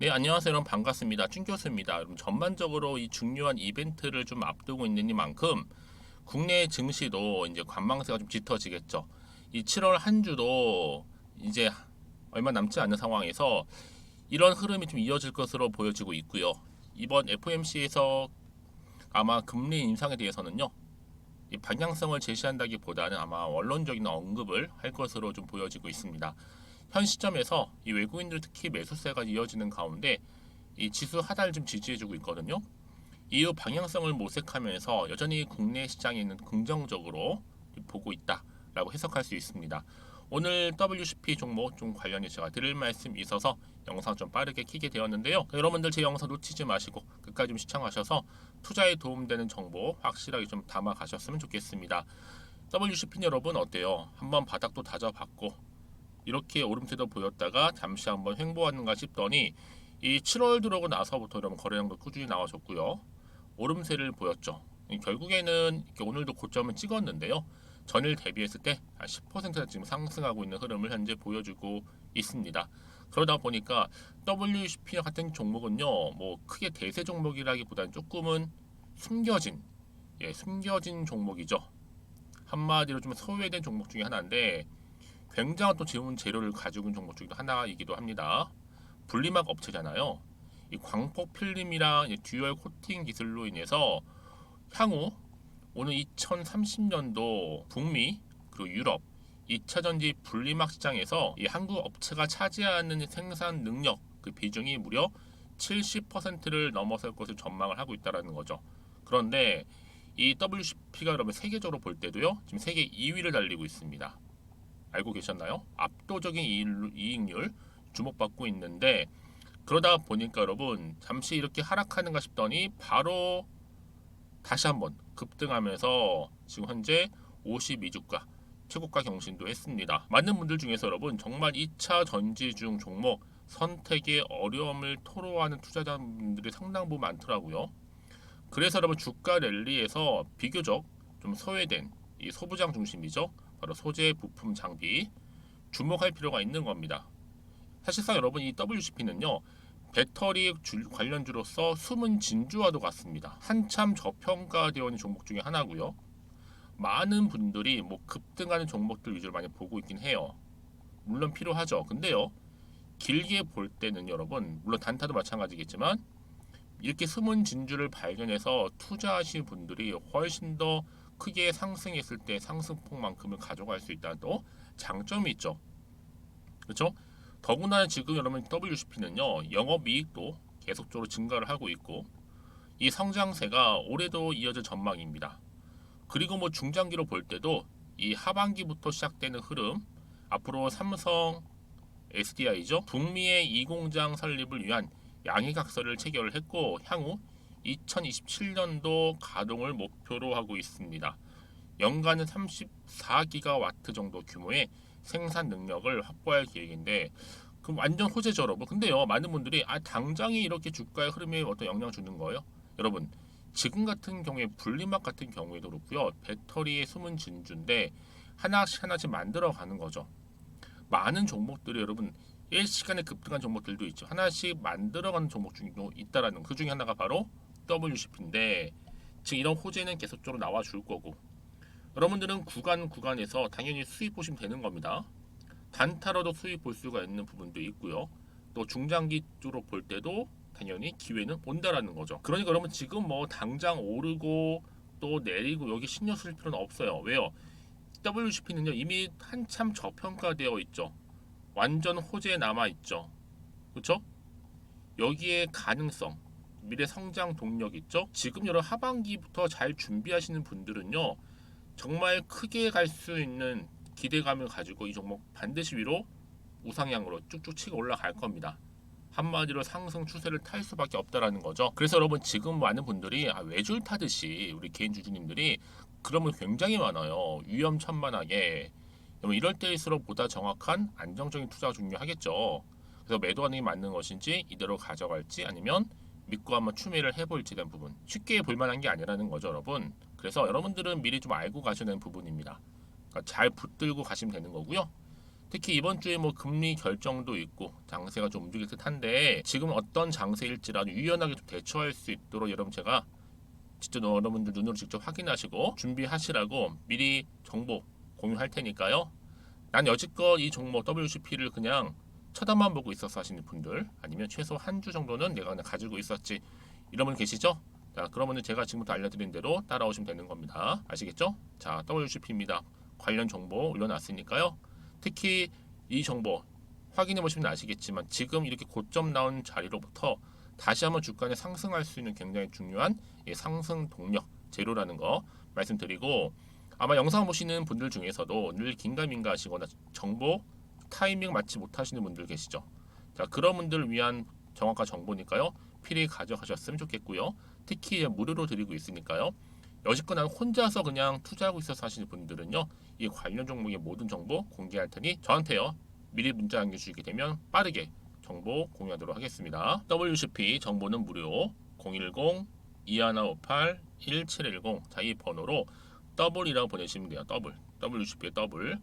네, 안녕하세요. 여러분 반갑습니다. 준 교수입니다. 여러분 전반적으로 이 중요한 이벤트를 좀 앞두고 있는 이만큼 국내 증시도 이제 관망세가 좀 짙어지겠죠. 이 7월 한 주도 이제 얼마 남지 않은 상황에서 이런 흐름이 좀 이어질 것으로 보여지고 있고요. 이번 FOMC에서 아마 금리 인상에 대해서는요, 이 방향성을 제시한다기보다는 아마 원론적인 언급을 할 것으로 좀 보여지고 있습니다. 현 시점에서 이 외국인들 특히 매수세가 이어지는 가운데 이 지수 하단을 좀 지지해주고 있거든요. 이후 방향성을 모색하면서 여전히 국내 시장에는 긍정적으로 보고 있다라고 해석할 수 있습니다. 오늘 WCP 종목 좀 관련해서 제가 드릴 말씀이 있어서 영상 좀 빠르게 키게 되었는데요. 여러분들 제 영상 놓치지 마시고 끝까지 좀 시청하셔서 투자에 도움되는 정보 확실하게 좀 담아 가셨으면 좋겠습니다. WCP 여러분 어때요? 한번 바닥도 다져봤고 이렇게 오름세도 보였다가 잠시 한번 횡보하는가 싶더니 이 7월 들어오고 나서부터 여러분 거래량도 꾸준히 나와줬고요. 오름세를 보였죠. 결국에는 오늘도 고점을 찍었는데요. 전일 대비했을 때 10% 지금 상승하고 있는 흐름을 현재 보여주고 있습니다. 그러다 보니까 WCP 같은 종목은요, 뭐 크게 대세 종목이라기보다는 조금은 숨겨진, 숨겨진 종목이죠. 한마디로 좀 소외된 종목 중에 하나인데 굉장한 또 좋은 재료를 가지고 있는 종목 중에 하나이기도 합니다. 분리막 업체잖아요. 이 광폭 필름이랑 듀얼 코팅 기술로 인해서 향후 오는 2030년도 북미 그리고 유럽 2차 전지 분리막 시장에서 이 한국 업체가 차지하는 생산 능력 그 비중이 무려 70%를 넘어설 것을 전망을 하고 있다는 거죠. 그런데 이 WCP가 여러분 세계적으로 볼 때도요, 지금 세계 2위를 달리고 있습니다. 알고 계셨나요? 압도적인 이익률 주목받고 있는데 그러다 보니까 여러분 잠시 이렇게 하락하는가 싶더니 바로 다시 한번 급등하면서 지금 현재 52주가 최고가 경신도 했습니다. 많은 분들 중에서 여러분 정말 2차 전지중 종목 선택의 어려움을 토로하는 투자자분들이 상당 부분 많더라고요. 그래서 여러분 주가 랠리에서 비교적 좀 소외된 이 소부장 중심이죠. 바로 소재, 부품, 장비 주목할 필요가 있는 겁니다. 사실상 여러분 이 WCP는요. 배터리 관련주로서 숨은 진주와도 같습니다. 한참 저평가되어 있는 종목 중에 하나고요. 많은 분들이 뭐 급등하는 종목들 위주로 많이 보고 있긴 해요. 물론 필요하죠. 근데요. 길게 볼 때는 여러분 물론 단타도 마찬가지겠지만 이렇게 숨은 진주를 발견해서 투자하신 분들이 훨씬 더 크게 상승했을 때 상승폭만큼을 가져갈 수 있다는 또 장점이 있죠. 그렇죠? 더구나 지금 여러분 WCP는요 영업이익도 계속적으로 증가를 하고 있고 이 성장세가 올해도 이어질 전망입니다. 그리고 뭐 중장기로 볼 때도 이 하반기부터 시작되는 흐름 앞으로 삼성 SDI죠 북미의 이 공장 설립을 위한 양해각서를 체결을 했고 향후 2027년도 가동을 목표로 하고 있습니다. 연간은 34기가와트 정도 규모의 생산 능력을 확보할 계획인데 그럼 완전 호재죠 여러분. 근데요 많은 분들이 당장에 이렇게 주가의 흐름에 어떤 영향을 주는 거예요? 여러분 지금 같은 경우에 분리막 같은 경우에도 그렇고요. 배터리의 숨은 진주인데 하나씩 하나씩 만들어가는 거죠. 많은 종목들이 여러분 일시간에 급등한 종목들도 있죠. 하나씩 만들어가는 종목 중도 있다라는 그 중에 하나가 바로 WCP인데 지금 이런 호재는 계속적으로 나와줄 거고 여러분들은 구간에서 당연히 수익 보시면 되는 겁니다. 단타로도 수익 볼 수가 있는 부분도 있고요. 또 중장기 쪽으로 볼 때도 당연히 기회는 온다라는 거죠. 그러니까 여러분 지금 뭐 당장 오르고 또 내리고 여기 신경 쓸 필요는 없어요. 왜요? WCP는요 이미 한참 저평가되어 있죠. 완전 호재에 남아 있죠. 그렇죠? 여기에 가능성, 미래 성장 동력 있죠. 지금 여러 하반기부터 잘 준비하시는 분들은요. 정말 크게 갈 수 있는 기대감을 가지고 이 종목 반드시 위로 우상향으로 쭉쭉 치고 올라갈 겁니다. 한마디로 상승 추세를 탈 수밖에 없다라는 거죠. 그래서 여러분 지금 많은 분들이 외줄 타듯이 우리 개인 주주님들이 그러면 굉장히 많아요. 위험천만하게. 이럴 때일수록 보다 정확한 안정적인 투자가 중요하겠죠. 그래서 매도하는 게 맞는 것인지 이대로 가져갈지 아니면 믿고 한번 추미를 해볼지에 대한 부분 쉽게 볼만한 게 아니라는 거죠 여러분. 그래서 여러분들은 미리 좀 알고 가셔야 되는 부분입니다. 그러니까 잘 붙들고 가시면 되는 거고요. 특히 이번 주에 뭐 금리 결정도 있고 장세가 좀 움직일 듯한데 지금 어떤 장세일지라도 유연하게 좀 대처할 수 있도록 여러분 제가 직접 여러분들 눈으로 직접 확인하시고 준비하시라고 미리 정보 공유할 테니까요. 난 여지껏 이 종목 WCP를 그냥 쳐다만 보고 있어서 하시는 분들, 아니면 최소 한 주 정도는 내가 그냥 가지고 있었지, 이런 분 계시죠? 자, 그러면 제가 지금부터 알려드린 대로 따라오시면 되는 겁니다. 아시겠죠? 자, WCP입니다. 관련 정보 올려놨으니까요. 특히 이 정보 확인해 보시면 아시겠지만 지금 이렇게 고점 나온 자리로부터 다시 한번 주가에 상승할 수 있는 굉장히 중요한 상승 동력 재료라는 거 말씀드리고, 아마 영상 보시는 분들 중에서도 늘 긴가민가 하시거나 정보 타이밍 맞지 못하시는 분들 계시죠. 자, 그런 분들을 위한 정확한 정보니까요. 필히 가져가셨으면 좋겠고요. 특히 무료로 드리고 있으니까요. 여지껏 난 혼자서 그냥 투자하고 있어서 하시는 분들은요. 이 관련 종목의 모든 정보 공개할 테니 저한테요. 미리 문자 남겨주시게 되면 빠르게 정보 공유하도록 하겠습니다. WCP 정보는 무료 010-2158-1710. 자, 이 번호로 더블이라고 보내시면 돼요. 더블. WCP의 더블.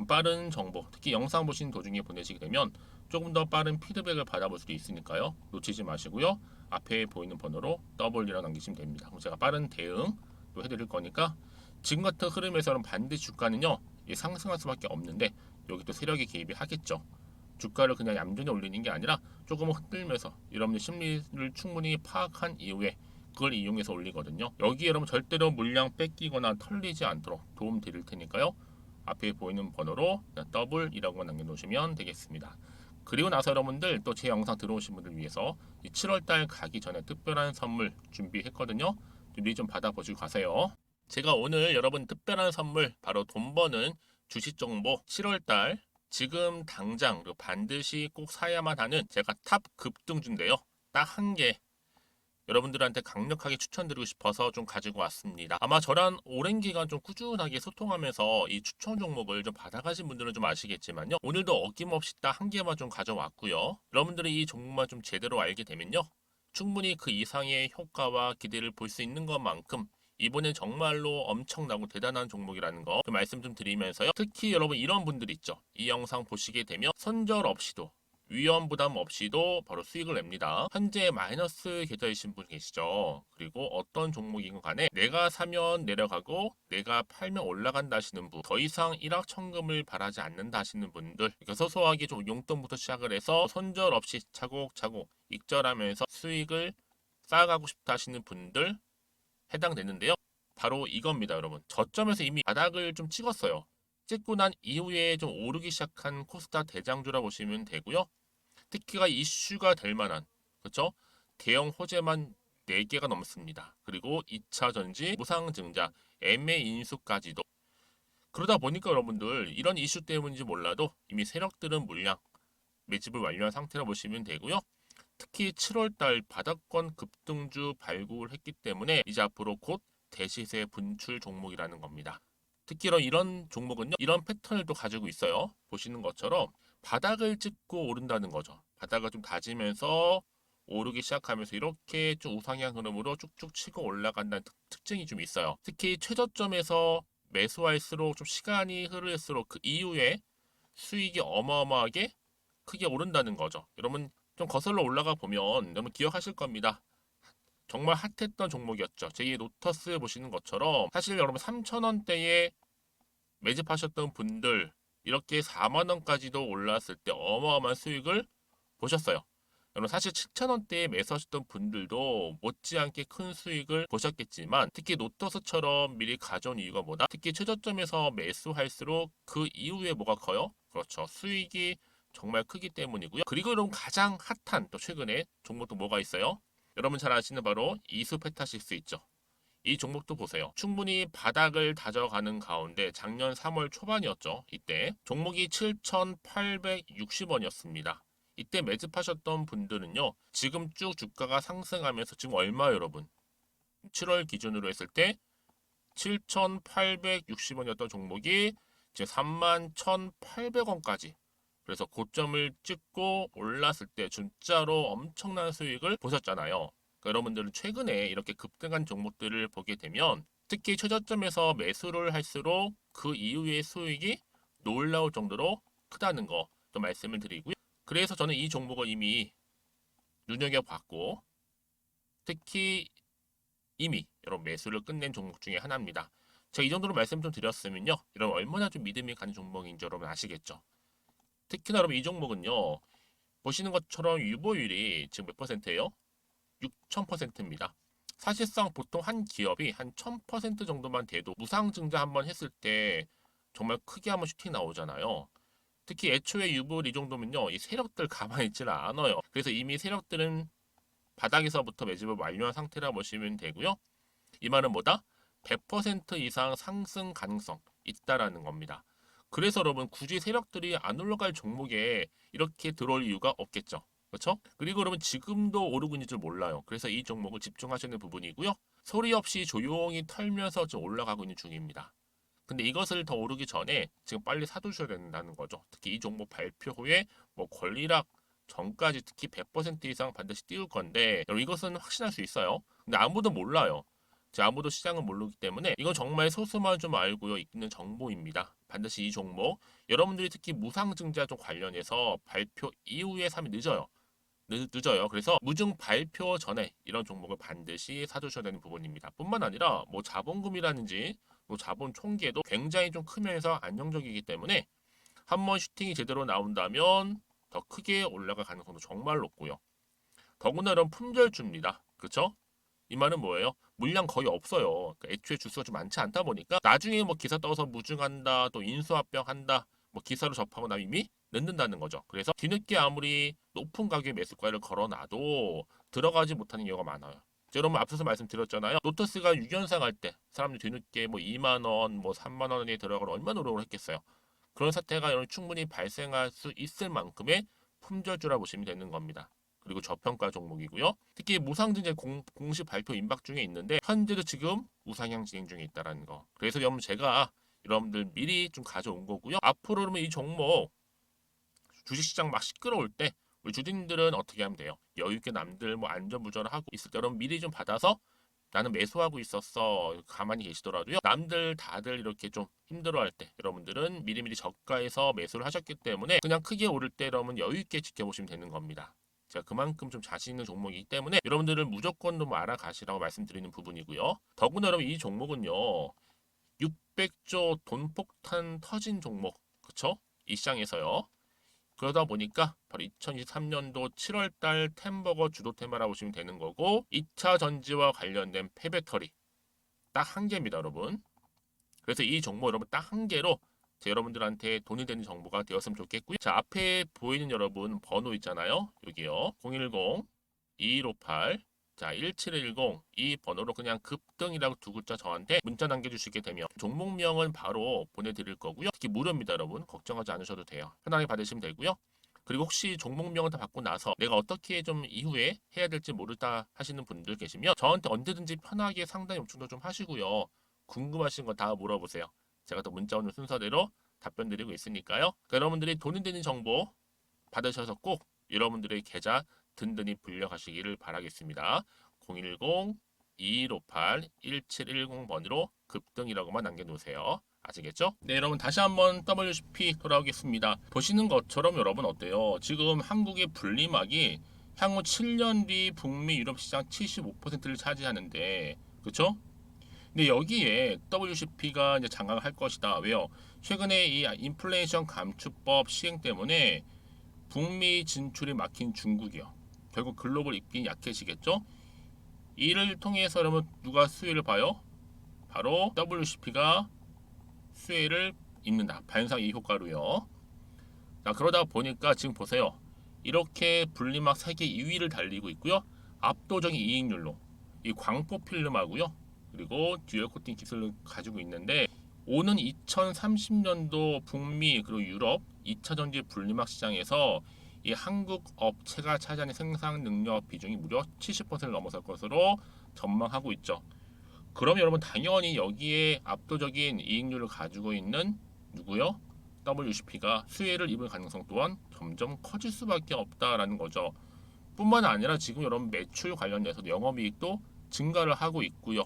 빠른 정보, 특히 영상 보시는 도중에 보내시게 되면 조금 더 빠른 피드백을 받아볼 수도 있으니까요. 놓치지 마시고요. 앞에 보이는 번호로 더블이라고 남기시면 됩니다. 그럼 제가 빠른 대응 또 해드릴 거니까, 지금 같은 흐름에서는 반드시 주가는요 상승할 수밖에 없는데 여기 또 세력이 개입이 하겠죠. 주가를 그냥 얌전히 올리는 게 아니라 조금 흔들면서 여러분의 심리를 충분히 파악한 이후에 그걸 이용해서 올리거든요. 여기 여러분 절대로 물량 뺏기거나 털리지 않도록 도움 드릴 테니까요. 앞에 보이는 번호로 더블이라고 남겨놓으시면 되겠습니다. 그리고 나서 여러분들 또 제 영상 들어오신 분들 위해서 7월달 가기 전에 특별한 선물 준비했거든요. 미리 좀 받아보시고 가세요. 제가 오늘 여러분 특별한 선물, 바로 돈 버는 주식 정보 7월달 지금 당장 반드시 꼭 사야만 하는 제가 탑 급등주인데요. 딱 한 개 여러분들한테 강력하게 추천드리고 싶어서 좀 가지고 왔습니다. 아마 저랑 오랜 기간 좀 꾸준하게 소통하면서 이 추천 종목을 좀 받아가신 분들은 좀 아시겠지만요. 오늘도 어김없이 딱 한 개만 좀 가져왔고요. 여러분들이 이 종목만 좀 제대로 알게 되면요. 충분히 그 이상의 효과와 기대를 볼 수 있는 것만큼 이번엔 정말로 엄청나고 대단한 종목이라는 거 좀 말씀 좀 드리면서요. 특히 여러분 이런 분들 있죠. 이 영상 보시게 되면 손절 없이도 위험 부담 없이도 바로 수익을 냅니다. 현재 마이너스 계좌이신 분 계시죠? 그리고 어떤 종목이건 간에 내가 사면 내려가고 내가 팔면 올라간다 하시는 분, 더 이상 일확천금을 바라지 않는다 하시는 분들, 그러니까 소소하게 좀 용돈부터 시작을 해서 손절 없이 차곡차곡 익절하면서 수익을 쌓아가고 싶다 하시는 분들 해당되는데요. 바로 이겁니다, 여러분. 저점에서 이미 바닥을 좀 찍었어요. 찍고 난 이후에 좀 오르기 시작한 코스닥 대장주라 보시면 되고요. 특히가 이슈가 될 만한, 그렇죠? 대형 호재만 4개가 넘습니다. 그리고 2차 전지, 무상증자, MA 인수까지도. 그러다 보니까 여러분들 이런 이슈 때문인지 몰라도 이미 세력들은 물량 매집을 완료한 상태라 보시면 되고요. 특히 7월달 바닥권 급등주 발굴을 했기 때문에 이제 앞으로 곧 대시세 분출 종목이라는 겁니다. 특히 이런 종목은요, 이런 패턴을 또 가지고 있어요. 보시는 것처럼 바닥을 찍고 오른다는 거죠. 바닥을 좀 다지면서 오르기 시작하면서 이렇게 좀 우상향 흐름으로 쭉쭉 치고 올라간다는 특징이 좀 있어요. 특히 최저점에서 매수할수록 좀 시간이 흐를수록 그 이후에 수익이 어마어마하게 크게 오른다는 거죠. 여러분 좀 거슬러 올라가 보면 여러분 기억하실 겁니다. 정말 핫했던 종목이었죠. 제2 로터스 보시는 것처럼 사실 여러분 3,000원대에 매집하셨던 분들 이렇게 4만 원까지도 올랐을 때 어마어마한 수익을 보셨어요. 여러분 사실 7,000원대에 매수하셨던 분들도 못지않게 큰 수익을 보셨겠지만, 특히 노터스처럼 미리 가져온 이유가 뭐다? 특히 최저점에서 매수할수록 그 이후에 뭐가 커요? 그렇죠. 수익이 정말 크기 때문이고요. 그리고 여러분 가장 핫한 또 최근에 종목도 뭐가 있어요? 여러분 잘 아시는 바로 이수페타식스 있죠. 이 종목도 보세요. 충분히 바닥을 다져가는 가운데 작년 3월 초반이었죠. 이때 종목이 7,860원이었습니다. 이때 매집하셨던 분들은요. 지금 쭉 주가가 상승하면서 지금 얼마 여러분? 7월 기준으로 했을 때 7,860원이었던 종목이 이제 31,800원까지, 그래서 고점을 찍고 올랐을 때 진짜로 엄청난 수익을 보셨잖아요. 그러니까 여러분들은 최근에 이렇게 급등한 종목들을 보게 되면 특히 최저점에서 매수를 할수록 그 이후의 수익이 놀라울 정도로 크다는 거 좀 말씀을 드리고요. 그래서 저는 이 종목을 이미 눈여겨봤고 특히 이미 여러분 매수를 끝낸 종목 중에 하나입니다. 제가 이 정도로 말씀 좀 드렸으면요. 여러분 얼마나 좀 믿음이 가는 종목인지 여러분 아시겠죠? 특히나 여러분 이 종목은요. 보시는 것처럼 유보율이 지금 몇 퍼센트예요? 6,000%입니다. 사실상 보통 한 기업이 한 1,000% 정도만 돼도 무상증자 한번 했을 때 정말 크게 한번 슈팅 나오잖아요. 특히 애초에 유보율 이 정도면요. 이 세력들 가만히 있지는 않아요. 그래서 이미 세력들은 바닥에서부터 매집을 완료한 상태라 보시면 되고요. 이 말은 뭐다? 100% 이상 상승 가능성 있다라는 겁니다. 그래서 여러분 굳이 세력들이 안 올라갈 종목에 이렇게 들어올 이유가 없겠죠. 그렇죠? 그리고 여러분 지금도 오르고 있는 줄 몰라요. 그래서 이 종목을 집중하셔야 하는 부분이고요. 소리 없이 조용히 털면서 좀 올라가고 있는 중입니다. 근데 이것을 더 오르기 전에 지금 빨리 사두셔야 된다는 거죠. 특히 이 종목 발표 후에 뭐 권리락 전까지 특히 100% 이상 반드시 띄울 건데 여러분 이것은 확신할 수 있어요. 근데 아무도 몰라요. 아무도 시장을 모르기 때문에 이건 정말 소수만 좀 알고 있는 정보입니다. 반드시 이 종목 여러분들이 특히 무상증자 좀 관련해서 발표 이후에 사면 늦어요. 늦어요. 그래서 무증 발표 전에 이런 종목을 반드시 사두셔야 되는 부분입니다. 뿐만 아니라 뭐 자본금이라든지 뭐 자본 총계도 굉장히 좀 크면서 안정적이기 때문에 한번 슈팅이 제대로 나온다면 더 크게 올라갈 가능성도 정말 높고요. 더구나 이런 품절주입니다. 그렇죠? 이 말은 뭐예요? 물량 거의 없어요. 그러니까 애초에 주수가 좀 많지 않다 보니까 나중에 뭐 기사 떠서 무증한다, 또 인수합병한다, 뭐 기사로 접하고 나면 이미 늦는다는 거죠. 그래서 뒤늦게 아무리 높은 가격의 매수가를 걸어놔도 들어가지 못하는 경우가 많아요. 여러분 앞서서 말씀드렸잖아요. 로터스가 6연상 할 때 사람들이 뒤늦게 뭐 2만 원, 뭐 3만 원에 들어가면 얼마나 노력을 했겠어요. 그런 사태가 충분히 발생할 수 있을 만큼의 품절주라 보시면 되는 겁니다. 그리고 저평가 종목이고요. 특히 무상증자 공식 발표 임박 중에 있는데 현재도 지금 우상향 진행 중에 있다는 거. 그래서 여러분 제가 여러분들 미리 좀 가져온 거고요. 앞으로 그러면 이 종목 주식시장 막 시끄러울 때 우리 주주님들은 어떻게 하면 돼요? 여유 있게 남들 뭐 안전부전을 하고 있을 때 여러분 미리 좀 받아서 나는 매수하고 있었어. 가만히 계시더라도요. 남들 다들 이렇게 좀 힘들어할 때 여러분들은 미리미리 저가에서 매수를 하셨기 때문에 그냥 크게 오를 때 여러분 여유 있게 지켜보시면 되는 겁니다. 제가 그만큼 좀 자신 있는 종목이기 때문에 여러분들은 무조건 좀 알아가시라고 말씀드리는 부분이고요. 더구나 여러분 이 종목은요. 600조 돈폭탄 터진 종목. 그쵸? 이 시장에서요. 그러다 보니까 바로 2023년도 7월달 템버거 주도 테마라고 보시면 되는 거고 2차 전지와 관련된 폐배터리 딱 한 개입니다 여러분. 그래서 이 정보 여러분 딱 한 개로 여러분들한테 돈이 되는 정보가 되었으면 좋겠고요. 자 앞에 보이는 여러분 번호 있잖아요. 여기요. 010-2158 자 1710 이 번호로 그냥 급등이라고 두 글자 저한테 문자 남겨주시게 되면 종목명은 바로 보내드릴 거고요. 특히 무료입니다 여러분. 걱정하지 않으셔도 돼요. 편하게 받으시면 되고요. 그리고 혹시 종목명을 다 받고 나서 내가 어떻게 좀 이후에 해야 될지 모르다 하시는 분들 계시면 저한테 언제든지 편하게 상담 요청도 좀 하시고요. 궁금하신 거 다 물어보세요. 제가 또 문자 오는 순서대로 답변 드리고 있으니까요. 그러니까 여러분들이 돈이 되는 정보 받으셔서 꼭 여러분들의 계좌 든든히 불려가시기를 바라겠습니다. 010-2158-1710번으로 급등이라고만 남겨놓으세요. 아시겠죠? 네, 여러분 다시 한번 WCP 돌아오겠습니다. 보시는 것처럼 여러분 어때요? 지금 한국의 분리막이 향후 7년 뒤 북미 유럽 시장 75%를 차지하는데, 그렇죠? 근데 여기에 WCP가 이제 장악을 할 것이다. 왜요? 최근에 이 인플레이션 감축법 시행 때문에 북미 진출이 막힌 중국이요. 결국 글로벌 입김이 약해지겠죠? 이를 통해서 여러분 누가 수혜를 봐요? 바로 WCP가 수혜를 입는다. 반상 이 효과로요. 자, 그러다 보니까 지금 보세요. 이렇게 분리막 세계 2위를 달리고 있고요. 압도적인 이익률로 이 광포 필름하고요. 그리고 듀얼 코팅 기술을 가지고 있는데 오는 2030년도 북미 그리고 유럽 2차 전지 분리막 시장에서 이 한국 업체가 차지하는 생산 능력 비중이 무려 70%를 넘어설 것으로 전망하고 있죠. 그럼 여러분 당연히 여기에 압도적인 이익률을 가지고 있는 누구요? WCP가 수혜를 입을 가능성 또한 점점 커질 수밖에 없다라는 거죠. 뿐만 아니라 지금 여러분 매출 관련해서 영업이익도 증가를 하고 있고요.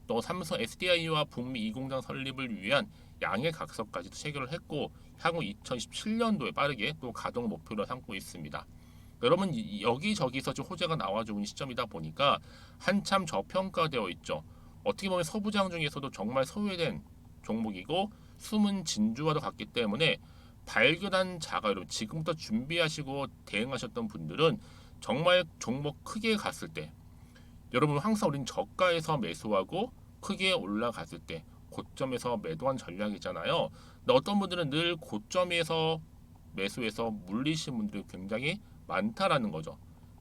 또 삼성 SDI와 북미 2공장 설립을 위한 양해 각서까지도 체결을 했고 향후 2027년도에 빠르게 또 가동 목표로 삼고 있습니다. 여러분 여기저기서 좀 호재가 나와주고 있는 시점이다 보니까 한참 저평가되어 있죠. 어떻게 보면 서부장 중에서도 정말 소외된 종목이고 숨은 진주와도 같기 때문에 발견한 자가 여러분 지금부터 준비하시고 대응하셨던 분들은 정말 종목 크게 갔을 때 여러분 항상 우리는 저가에서 매수하고 크게 올라갔을 때 고점에서 매도한 전략이잖아요. 근데 어떤 분들은 늘 고점에서 매수해서 물리신 분들이 굉장히 많다라는 거죠.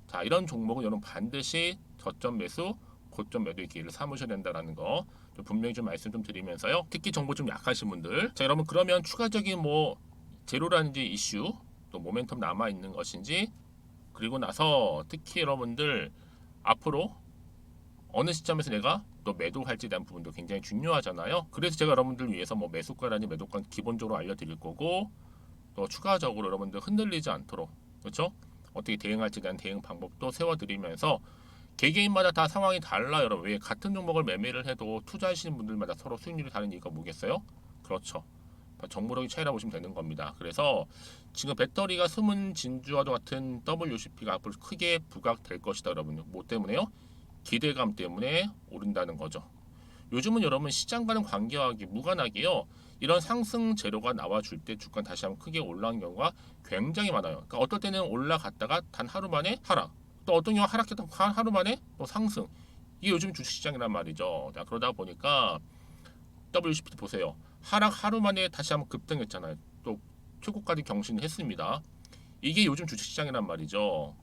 자, 이런 종목은 여러분 반드시 저점 매수, 고점 매도의 기회를 삼으셔야 된다라는 거 분명히 좀 말씀 좀 드리면서요. 특히 정보 좀 약하신 분들. 자, 여러분 그러면 추가적인 뭐 제로라는지 이슈, 또 모멘텀 남아 있는 것인지 그리고 나서 특히 여러분들 앞으로 어느 시점에서 내가 또 매도할지에 대한 부분도 굉장히 중요하잖아요. 그래서 제가 여러분들 위해서 뭐 매수가라든지 매도가 기본적으로 알려드릴 거고 또 추가적으로 여러분들 흔들리지 않도록 그렇죠? 어떻게 대응할지에 대한 대응 방법도 세워드리면서 개개인마다 다 상황이 달라요. 여러분 왜 같은 종목을 매매를 해도 투자하시는 분들마다 서로 수익률이 다른 이유가 뭐겠어요? 그렇죠. 정보력이 차이라 보시면 되는 겁니다. 그래서 지금 배터리가 숨은 진주와도 같은 WCP가 앞으로 크게 부각될 것이다 여러분. 뭐 때문에요? 기대감 때문에 오른다는 거죠. 요즘은 여러분 시장과는 관계하기 무관하게요. 이런 상승 재료가 나와줄 때 주가 다시 한번 크게 올라온 경우가 굉장히 많아요. 그러니까 어떨 때는 올라갔다가 단 하루 만에 하락, 또 어떤 경우 하락했다 하루 만에 또 상승. 이게 요즘 주식시장이란 말이죠. 자, 그러다 보니까 WCP도 보세요. 하락 하루 만에 다시 한번 급등했잖아요. 또 최고까지 경신했습니다. 이게 요즘 주식시장이란 말이죠.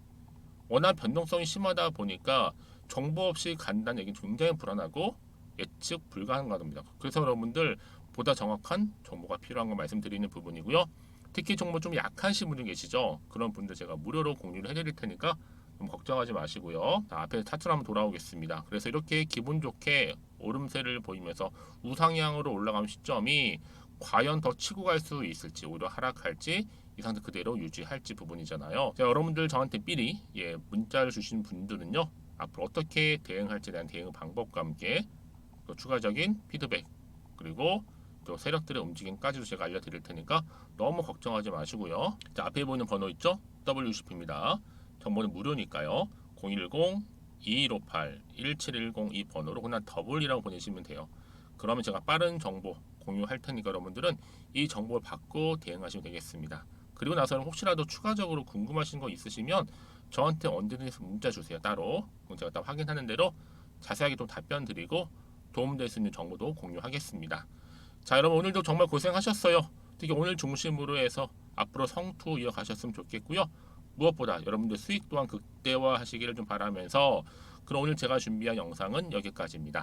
워낙 변동성이 심하다 보니까 정보 없이 간다는 얘기는 굉장히 불안하고 예측 불가능한 겁니다. 그래서 여러분들 보다 정확한 정보가 필요한 거 말씀드리는 부분이고요. 특히 정보 좀 약하신 분들 계시죠? 그런 분들 제가 무료로 공유를 해드릴 테니까 너무 걱정하지 마시고요. 자, 앞에 차트로 한번 돌아오겠습니다. 그래서 이렇게 기분 좋게 오름세를 보이면서 우상향으로 올라가는 시점이 과연 더 치고 갈 수 있을지 오히려 하락할지 이 상태 그대로 유지할지 부분이잖아요. 자, 여러분들 저한테 미리 문자를 주신 분들은요. 앞으로 어떻게 대응할지에 대한 대응 방법과 함께 또 추가적인 피드백 그리고 또 세력들의 움직임까지도 제가 알려드릴 테니까 너무 걱정하지 마시고요. 자, 앞에 보이는 번호 있죠? WCP입니다. 정보는 무료니까요. 010-2158-1710 이 번호로 그냥 더블이라고 보내시면 돼요. 그러면 제가 빠른 정보 공유할 테니까 여러분들은 이 정보를 받고 대응하시면 되겠습니다. 그리고 나서는 혹시라도 추가적으로 궁금하신 거 있으시면 저한테 언제든지 문자 주세요. 따로. 그럼 제가 다 확인하는 대로 자세하게 또 답변 드리고 도움될 수 있는 정보도 공유하겠습니다. 자, 여러분 오늘도 정말 고생하셨어요. 특히 오늘 중심으로 해서 앞으로 성투 이어가셨으면 좋겠고요. 무엇보다 여러분들 수익 또한 극대화하시기를 좀 바라면서 그럼 오늘 제가 준비한 영상은 여기까지입니다.